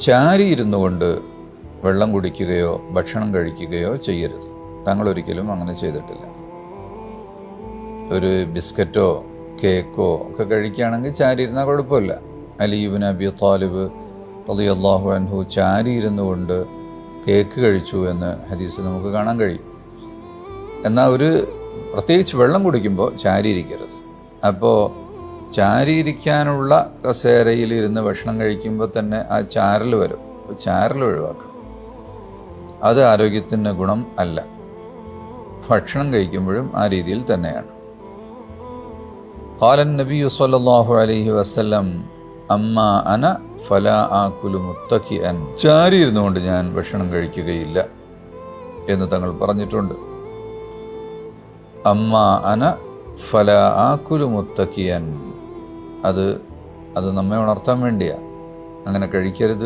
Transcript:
ചാരി ഇരുന്നു കൊണ്ട് വെള്ളം കുടിക്കുകയോ ഭക്ഷണം കഴിക്കുകയോ ചെയ്യരുത്. താങ്കൾ ഒരിക്കലും അങ്ങനെ ചെയ്തിട്ടില്ല. ഒരു ബിസ്ക്കറ്റോ കേക്കോ ഒക്കെ കഴിക്കുകയാണെങ്കിൽ ചാരി ഇരുന്നാൽ കുഴപ്പമില്ല. അലി ഇബ്നു അബി ത്വാലിബ് റളിയല്ലാഹു അൻഹു ചാരി ഇരുന്നു കൊണ്ട് കേക്ക് കഴിച്ചു എന്ന് ഹദീസിൽ നമുക്ക് കാണാൻ കഴിയും. എന്നാൽ പ്രത്യേകിച്ച് വെള്ളം കുടിക്കുമ്പോൾ ചാരിയിരിക്കരുത്. അപ്പോൾ ചാരിയിരിക്കാനുള്ള കസേരയിൽ ഇരുന്ന് ഭക്ഷണം കഴിക്കുമ്പോൾ തന്നെ ആ ചാരൽ വരും. അപ്പോൾ ചാരൽ ഒഴിവാക്കണം. അത് ആരോഗ്യത്തിന് ഗുണം അല്ല. ഭക്ഷണം കഴിക്കുമ്പോഴും ആ രീതിയിൽ തന്നെയാണ്. ഖാല നബിയു സ്വല്ലല്ലാഹു അലൈഹി വസല്ലം അമ്മാ അന ഫലാ ആകുലു മുത്തക്കിഅൻ. ചാരി ഇരുന്നുകൊണ്ട് ഞാൻ ഭക്ഷണം കഴിക്കുകയില്ല എന്ന് തങ്ങൾ പറഞ്ഞിട്ടുണ്ട്. അമ്മാ അന ഫലാ ആകുലു മുത്തക്കിഅൻ. അത് നമ്മെ ഉണർത്താൻ വേണ്ടിയാണ്. അങ്ങനെ കഴിക്കരുത്